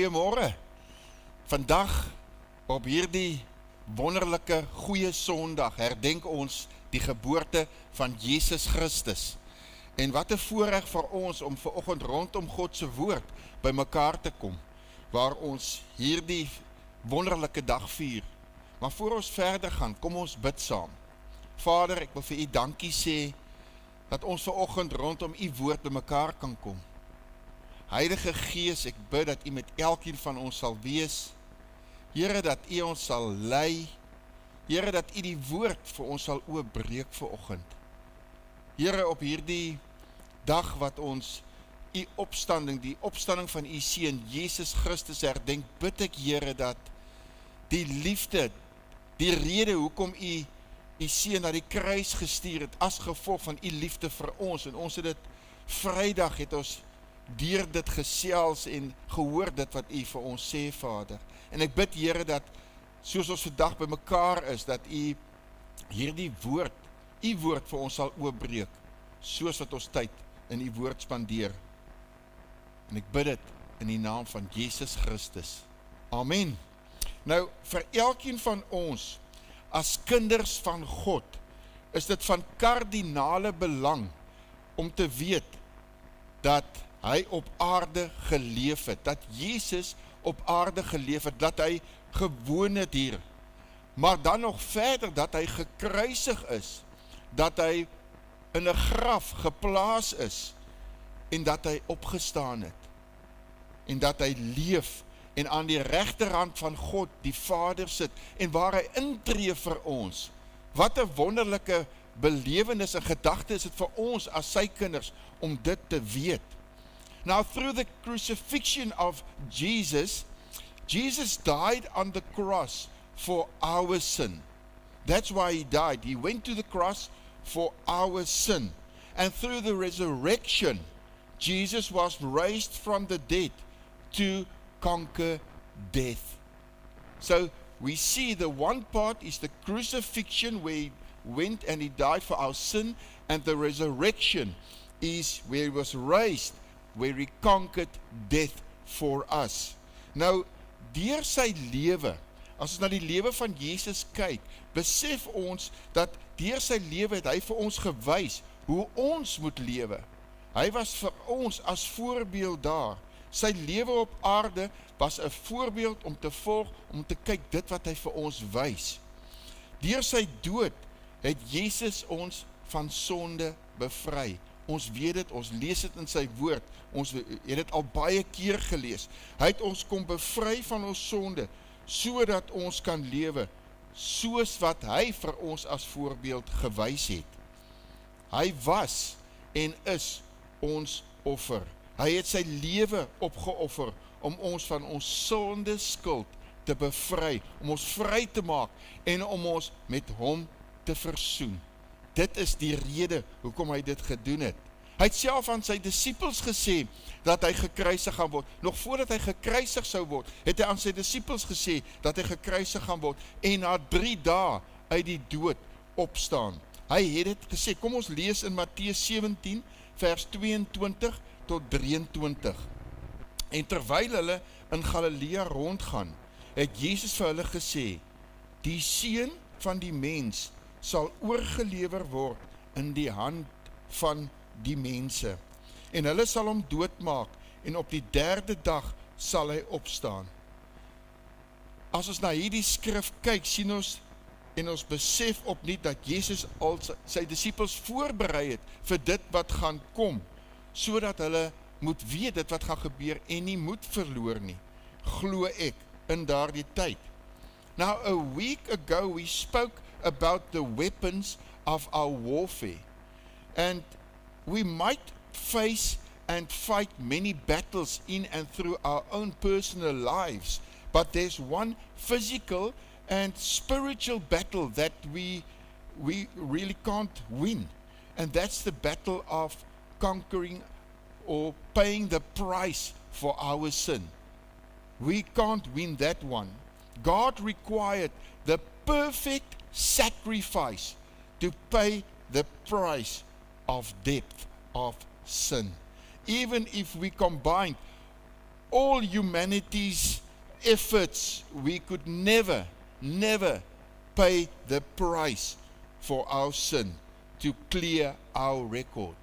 Goeiemôre. Vandag op hierdie wonderlike goeie Sondag herdenk ons die geboorte van Jesus Christus. En wat 'n voorreg vir ons om vanoggend rondom God se woord by mekaar te kom, waar ons hierdie wonderlike dag vier. Maar voor ons verder gaan, kom ons bid saam. Vader, ek wil vir U dankie sê dat ons vanoggend rondom U woord by mekaar kan kom. Heilige Gees, ek bid dat U met elkeen van ons sal wees. Here, dat U ons sal lei. Here, dat U die woord vir ons sal oopbreek vanoggend. Here, op hierdie dag wat ons U opstanding, die opstanding van U seun Jesus Christus herdenk, bid ek, Here, dat die liefde, die rede hoekom U seun na die kruis gestuur het, as gevolg van U liefde vir ons, en ons het dit Vrydag het ons deur dit gesels en gehoor dit wat U vir ons sê, Vader. En ek bid, Here, dat soos ons vandag by mekaar is, dat U hierdie woord, U woord vir ons sal oopbreek, soos wat ons tyd in U woord spandeer. En ek bid dit in die naam van Jesus Christus. Amen. Nou, vir elkeen van ons, as kinders van God, is dit van kardinale belang om te weet dat hy op aarde geleef het, dat Jesus op aarde geleef het, dat hy gewoon het hier, maar dan nog verder, dat hy gekruisig is, dat hy in 'n graf geplaas is, en dat hy opgestaan het, en dat hy leef, en aan die regterhand van God, die Vader sit, en waar hy intree vir ons. Wat 'n wonderlike belewenis en gedagte is dit vir ons as sy kinders, om dit te weet. Now, through the crucifixion of Jesus, Jesus died on the cross for our sin. That's why he died. He went to the cross for our sin. And through the resurrection, Jesus was raised from the dead to conquer death. So we see the one part is the crucifixion, where he went and he died for our sin, and the resurrection is where he was raised, where he conquered death for us. Nou, deur sy lewe, as ons na die lewe van Jesus kyk, besef ons dat deur sy lewe het hy vir ons gewys hoe ons moet lewe. Hy was vir ons as voorbeeld daar. Sy lewe op aarde was 'n voorbeeld om te volg, om te kyk dit wat hy vir ons wys. Deur sy dood het Jesus ons van sonde bevry. Ons weet dit, ons lees dit in sy woord, ons het dit al baie keer gelees. Hy het ons kom bevry van ons sonde, sodat ons kan lewe, soos wat hy vir ons as voorbeeld gewys het. Hy was en is ons offer. Hy het sy lewe opgeoffer, om ons van ons sonde skuld te bevry, om ons vry te maak, en om ons met hom te versoen. Dit is die rede hoekom hy dit gedoen het. Hy het self aan sy disippels gesê dat hy gekruisig gaan word. Nog voordat hy gekruisig sou word, het hy aan sy disippels gesê dat hy gekruisig gaan word, en na 3 dae uit die dood opstaan. Hy het dit gesê. Kom ons lees in Matteus 17 vers 22 tot 23. En terwyl hulle in Galilea rondgaan, het Jesus vir hulle gesê: die seun van die mens sal oorgelewer word in die hand van die mense, en hulle sal hom doodmaak, en op die 3de dag sal hy opstaan. As ons na hierdie skrif kyk, sien ons en ons besef opnuut dat Jesus al sy disippels voorberei het vir dit wat gaan kom, sodat hulle moet weet dit wat gaan gebeur en nie moet verloor nie, glo ek, in daardie tyd. Now, a week ago we spoke about the weapons of our warfare, and we might face and fight many battles in and through our own personal lives, but there's one physical and spiritual battle that we really can't win, and that's the battle of conquering or paying the price for our sin. We can't win that one. God required the perfect sacrifice to pay the price of debt, of sin. Even if we combined all humanity's efforts, we could never pay the price for our sin to clear our record.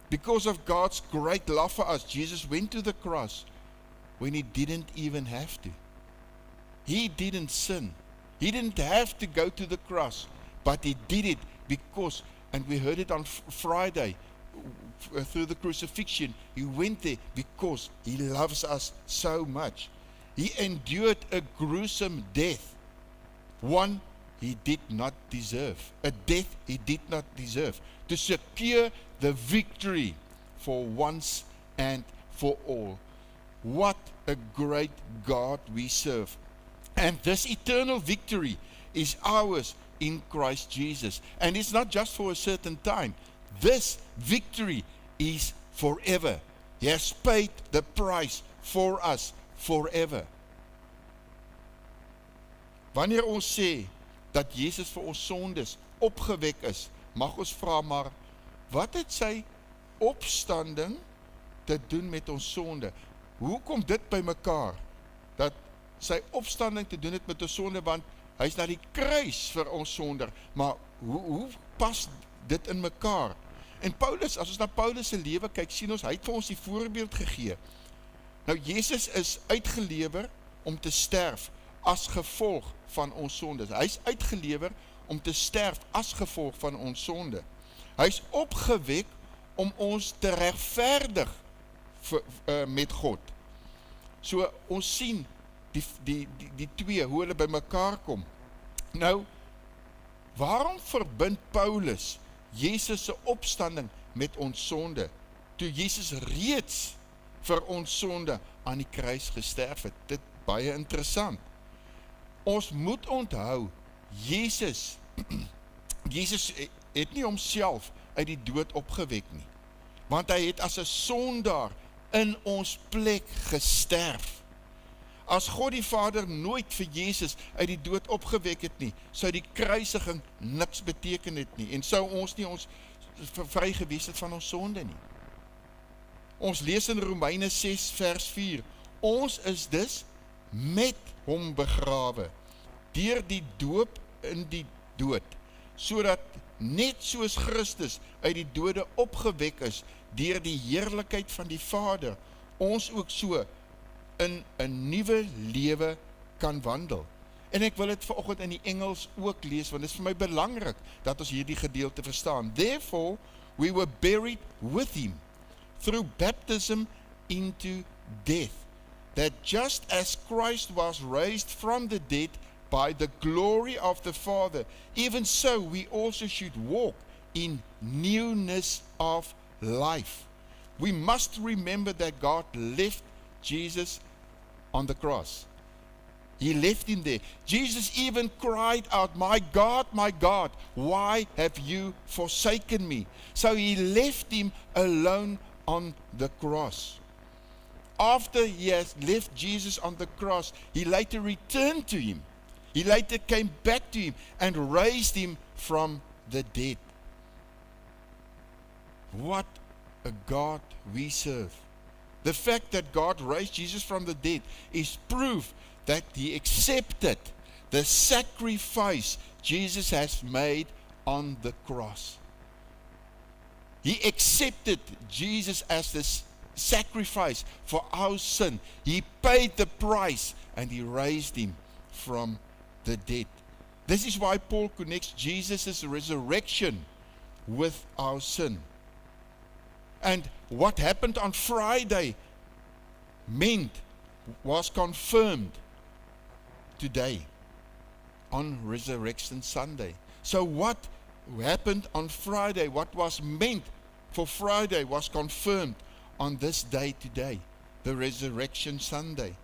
Because of God's great love for us, Jesus went to the cross when he didn't even have to. He didn't sin. He didn't have to go to the cross, but he did it because, and we heard it on Friday, through the crucifixion, he went there because he loves us so much. He endured a gruesome death, one he did not deserve, a death he did not deserve, to secure the victory for once and for all. What a great God we serve. And this eternal victory is ours in Christ Jesus. And it's not just for a certain time. This victory is forever. He has paid the price for us forever. Wanneer ons sê dat Jesus vir ons sondes opgewek is, mag ons vra maar, wat het sy opstanding te doen met ons sonde? Hoe kom dit by mekaar? Dat sy opstanding te doen het met ons sonde, want hy is na die kruis vir ons sonder. Maar hoe pas dit in mekaar? En Paulus, as ons na Paulus se lewe kyk, sien ons, hy het vir ons die voorbeeld gegee. Nou, Jesus is uitgelewer om te sterf as gevolg van ons sonde. Hy is uitgelewer om te sterf as gevolg van ons sonde. Hy is opgewek om ons te regverdig met God. So ons sien die twee, hoe hulle by mekaar kom. Nou, waarom verbind Paulus Jesus se opstanding met ons sonde, toe Jesus reeds vir ons sonde aan die kruis gesterf het? Dit baie interessant. Ons moet onthou, Jesus het nie homself uit die dood opgewek nie, want hy het as 'n sondaar in ons plek gesterf. As God die Vader nooit vir Jesus uit die dood opgewek het nie, sou die kruisiging niks beteken het nie, en sou ons nie ons vry gewees het van ons sonde nie. Ons lees in Romeine 6 vers 4, ons is dus met hom begrawe, deur die doop in die dood, sodat net soos Christus uit die dode opgewek is, deur die heerlikheid van die Vader, ons ook so in 'n nuwe lewe kan wandel. En ek wil dit vanoggend in die Engels ook lees, want dit is vir my belangrik dat ons hierdie gedeelte verstaan. Therefore, we were buried with him through baptism into death, that just as Christ was raised from the dead by the glory of the Father, even so we also should walk in newness of life. We must remember that God left Jesus on the cross. He left him there. Jesus even cried out, my God, why have you forsaken me? So he left him alone on the cross. After he has left Jesus on the cross, he later returned to him. He later came back to him and raised him from the dead. What a God we serve. The fact that God raised Jesus from the dead is proof that he accepted the sacrifice Jesus has made on the cross. He accepted Jesus as the sacrifice for our sin. He paid the price and he raised him from the dead. This is why Paul connects Jesus' resurrection with our sin. And what happened on Friday was confirmed today on Resurrection Sunday. So what happened on Friday, what was meant for Friday, was confirmed on this day today, the Resurrection Sunday.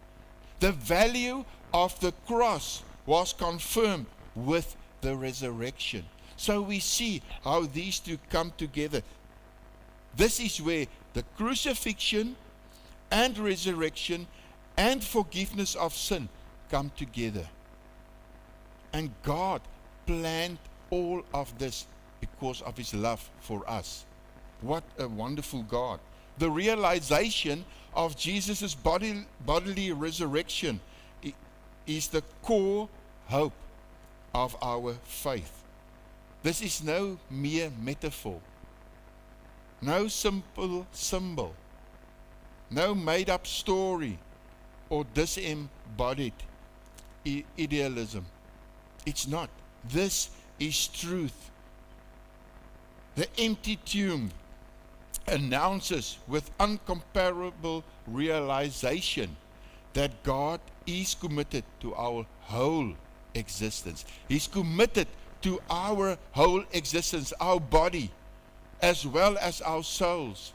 The value of the cross was confirmed with the resurrection. So we see how these two come together. This is where the crucifixion and resurrection and forgiveness of sin come together. And God planned all of this because of his love for us. What a wonderful God. the realization of Jesus' bodily resurrection is the core hope of our faith. This is no mere metaphor, no simple symbol, no made-up story or disembodied idealism. It's not. This is truth. The empty tomb announces with uncomparable realization that God is committed to our whole existence. He's committed to our whole existence, our body, as well as our souls,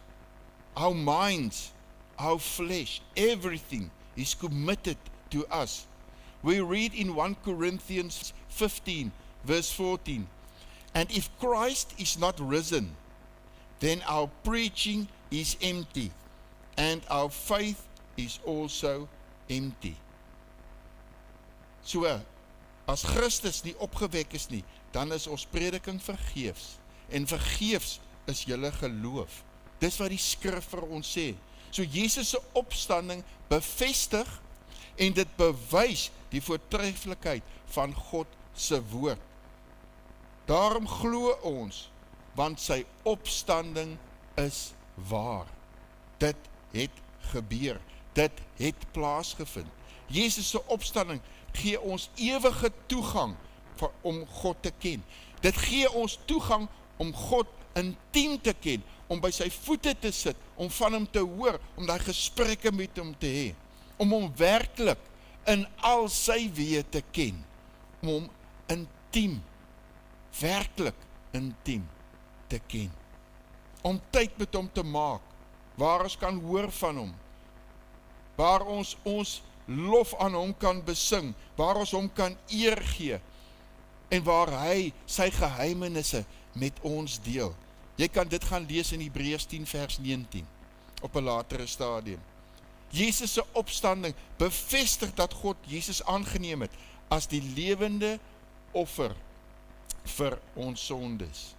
our minds, our flesh, everything is committed to us. We read in 1 Corinthians 15, verse 14, and if Christ is not risen, then our preaching is empty, and our faith is also empty. So, as Christus nie opgewek is nie, dan is ons prediking vergeefs, en vergeefs is julle geloof. Dis wat die skrif vir ons sê. So Jesus se opstanding bevestig en dit bewys die voortreffelikheid van God se woord. Daarom glo ons, want sy opstanding is waar. Dit het gebeur. Dit het plaasgevind. Jesus se opstanding gee ons ewige toegang om God te ken. Dit gee ons toegang om God intiem te ken, om by sy voete te sit, om van hom te hoor, om daai gesprekke met hom te hê, om hom werklik in al sy weë te ken, om hom intiem, werklik intiem te ken, om tyd met hom te maak, waar ons kan hoor van hom, waar ons lof aan hom kan besing, waar ons hom kan eer gee, en waar hy sy geheimenisse met ons deel. Jy kan dit gaan lees in Hebreërs 10 vers 19, op 'n latere stadium. Jesus se opstanding bevestig dat God Jesus aangeneem het as die lewende offer vir ons sondes.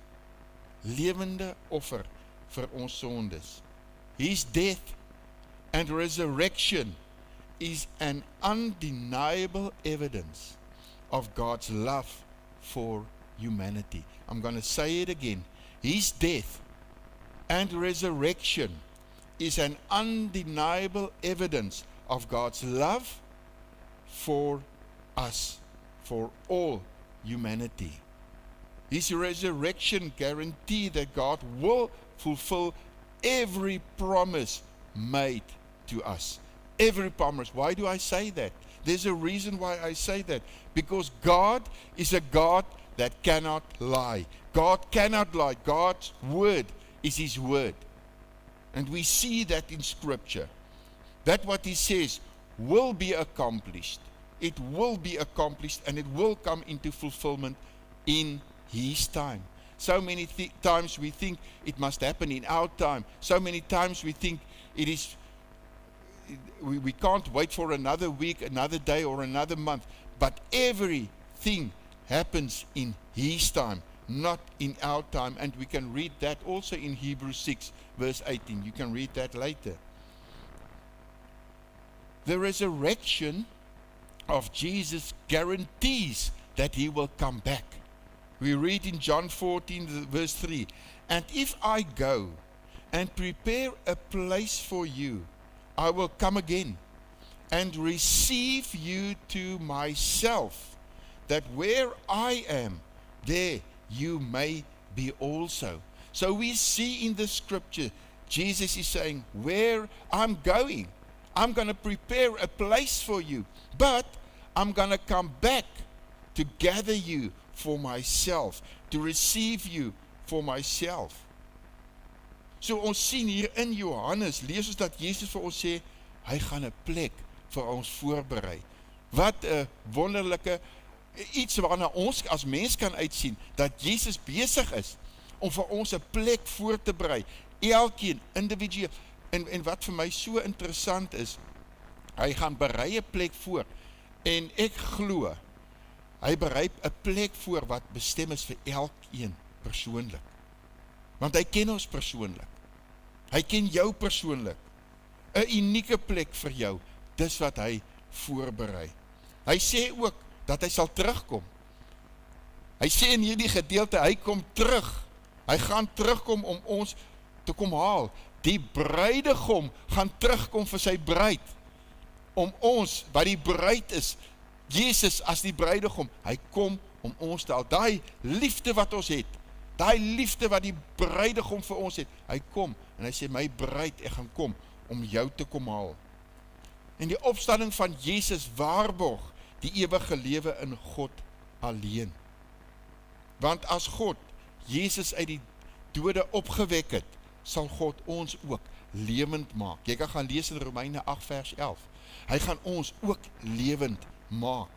Lewende offer vir ons sondes. His death and resurrection is an undeniable evidence of God's love for humanity. I'm going to say it again. His death and resurrection is an undeniable evidence of God's love for us, for all humanity. His resurrection guarantees that God will fulfill every promise made to us. Every promise. Why do I say that? There's a reason why I say that. Because God is a God that cannot lie. God cannot lie. God's word is His word. And we see that in Scripture. That what He says will be accomplished. It will be accomplished and it will come into fulfillment in His time. So many times we think it must happen in our time. So many times we think it is, we can't wait for another week, another day or another month. But everything happens in His time, not in our time. And we can read that also in Hebrews 6 verse 18. You can read that later. The resurrection of Jesus guarantees that He will come back. We read in John 14 verse 3, and if I go and prepare a place for you, I will come again and receive you to myself, that where I am, there you may be also. So we see in the Scripture, Jesus is saying, where I'm going to prepare a place for you, but I'm going to come back to gather you for myself, to receive you for myself. So ons sien hier in Johannes, lees ons dat Jesus vir ons sê, hy gaan 'n plek vir ons voorberei. Wat 'n wonderlike, iets waarna ons as mens kan uitsien, dat Jesus besig is om vir ons 'n plek voor te berei, elkeen individueel. En wat vir my so interessant is, hy gaan berei 'n plek voor, en ek glo, hy berei 'n plek voor wat bestem is vir elkeen persoonlik. Want hy ken ons persoonlik. Hy ken jou persoonlik. 'n Unieke plek vir jou. Dis wat hy voorberei. Hy sê ook dat hy sal terugkom. Hy sê in hierdie gedeelte, hy kom terug. Hy gaan terugkom om ons te kom haal. Die bruidegom gaan terugkom vir sy bruid. Om ons, wat die bruid is, Jesus as die bruidegom, hy kom om ons te haal. Daai liefde wat ons het, daai liefde wat die bruidegom vir ons het, hy kom en hy sê, my bruid, ek gaan kom om jou te kom haal. En die opstanding van Jesus waarborg die ewige lewe in God alleen. Want as God Jesus uit die dode opgewek het, sal God ons ook lewend maak. Jy kan gaan lees in Romeine 8 vers 11. Hy gaan ons ook lewend maak.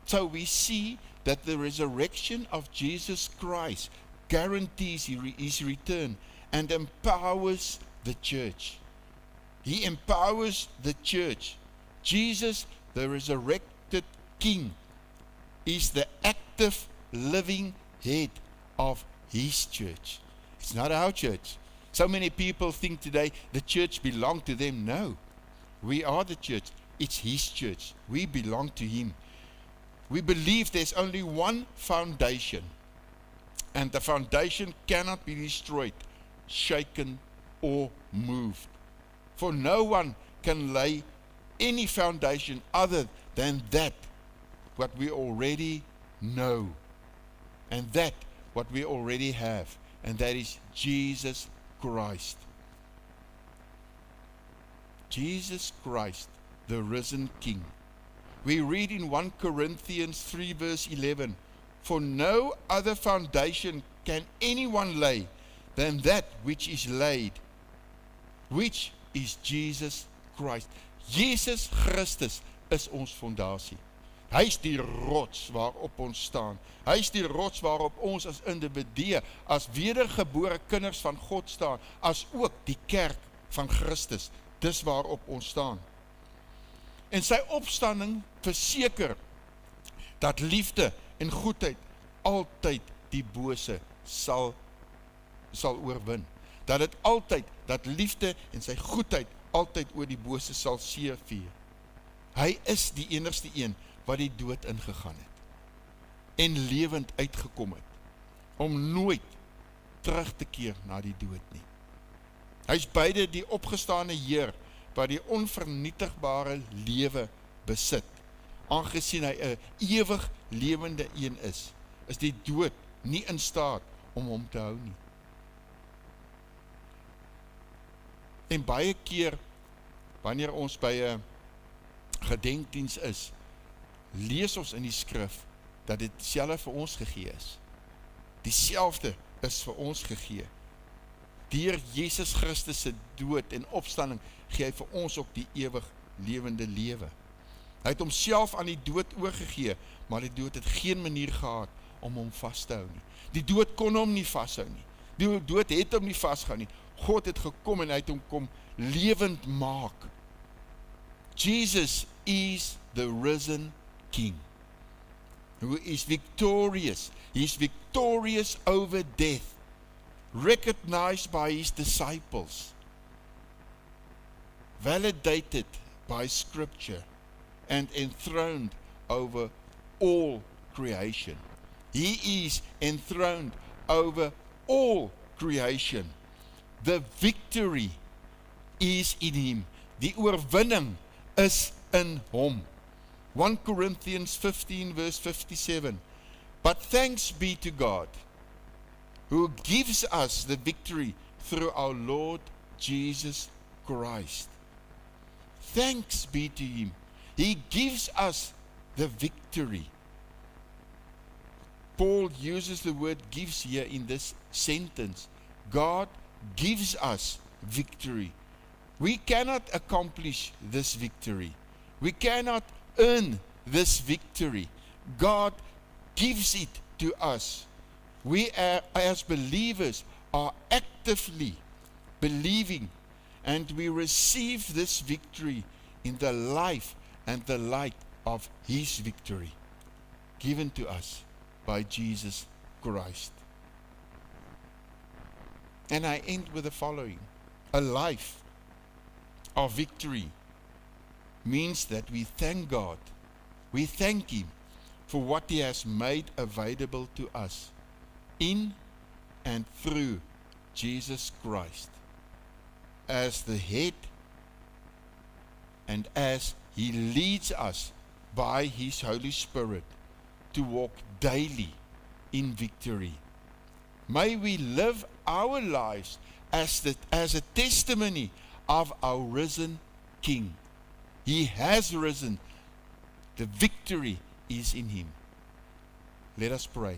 So we see that the resurrection of Jesus Christ guarantees his return and empowers the church. He empowers the church. Jesus, the resurrected King, is the active, living head of his church. It's not our church. So many people think today the church belongs to them. No, we are the church. It's his church. We belong to him. We believe there's only one foundation, and the foundation cannot be destroyed, shaken, or moved. For no one can lay any foundation other than that what we already know, and that what we already have, and that is Jesus Christ. Jesus Christ, the risen King. We read in 1 Corinthians 3 verse 11, for no other foundation can anyone lay than that which is laid, which is Jesus Christ. Jesus Christus is ons fondasie. Hy is die rots waarop ons staan. Hy is die rots waarop ons as individue, as wedergebore kinders van God staan, as ook die kerk van Christus. Dis waarop ons staan. En sy opstanding verseker dat liefde en goedheid altyd die bose sal oorwin. Dat dit altyd, dat liefde en sy goedheid altyd oor die bose sal seëvier. Hy is die enigste een wat die dood ingegaan het en lewend uitgekom het, om nooit terug te keer na die dood nie. Hy is beide die opgestane Heer wat die onvernietigbare lewe besit. Aangesien hy 'n ewig lewende een is die dood nie in staat om hom te hou nie. En baie keer, wanneer ons by 'n gedenkdiens is, lees ons in die skrif, dat dit dieselfde vir ons gegee is. Dieselfde is vir ons gegee. Deur Jesus Christus se dood en opstanding, gee hy vir ons ook die ewig lewende lewe. Hy het homself aan die dood oorgegee, maar die dood het geen manier gehad om hom vas te hou nie. Die dood kon hom nie vashou nie. Die dood het hom nie vasgehou nie. God het gekom en hy het hom kom lewend maak. Jesus is the risen King, who is victorious. He is victorious over death, recognized by his disciples, validated by Scripture, and enthroned over all creation. He is enthroned over all creation. The victory is in him. Die oorwinning is in hom. 1 Corinthians 15 verse 57. But thanks be to God, who gives us the victory through our Lord Jesus Christ. Thanks be to him. He gives us the victory. Paul uses the word gives here in this sentence. God gives us victory. We cannot accomplish this victory. We cannot earn this victory. God gives it to us. We as believers are actively believing, and we receive this victory in the life and the light of his victory given to us by Jesus Christ. And I end with the following. A life of victory means that we thank God. We thank Him for what He has made available to us in and through Jesus Christ as the head, and as He leads us by His Holy Spirit to walk daily in victory. May we live our lives as a testimony of our risen King. He has risen. The victory is in Him. Let us pray.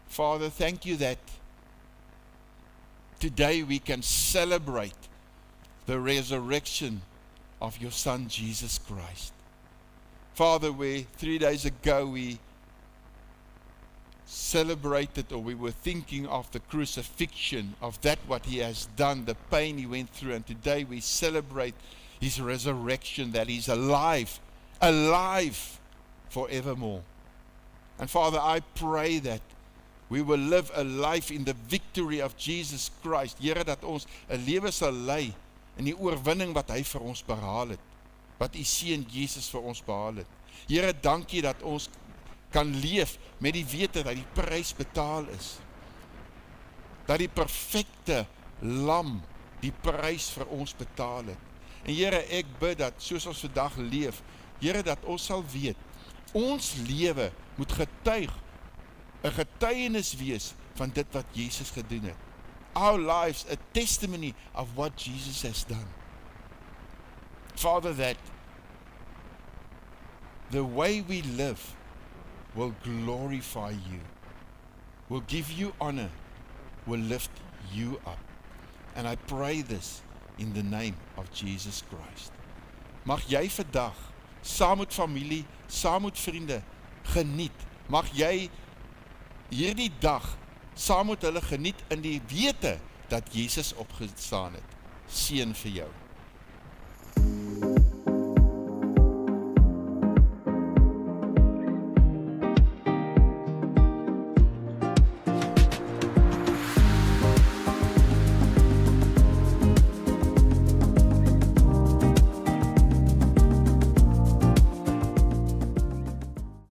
Father, thank You that today we can celebrate the resurrection of Your Son, Jesus Christ. Father, where 3 days ago we celebrated, or we were thinking of the crucifixion, of that what He has done, the pain He went through, and today we celebrate His resurrection, that He's alive forevermore. And Father, I pray that we will live a life in the victory of Jesus Christ. Here, dat ons 'n lewe sal lei in die oorwinning wat Hy vir ons behaal het, wat U Seun Jesus vir ons behaal het. Here, dankie dat ons kan leef met die wete dat die prys betaal is. Dat die perfekte lam die prys vir ons betaal het. En Here, ek bid dat soos ons vandag leef, Here, dat ons sal weet, ons lewe moet getuig, 'n getuienis wees van dit wat Jesus gedoen het. Our lives a testimony of what Jesus has done. Father, that the way we live will glorify You, will give You honor, will lift You up. And I pray this in the name of Jesus Christ. Mag jy vandag, saam met familie, saam met vriende, geniet. Mag jy hierdie dag, saam met hulle geniet in die wete, dat Jesus opgestaan het. Seën vir jou.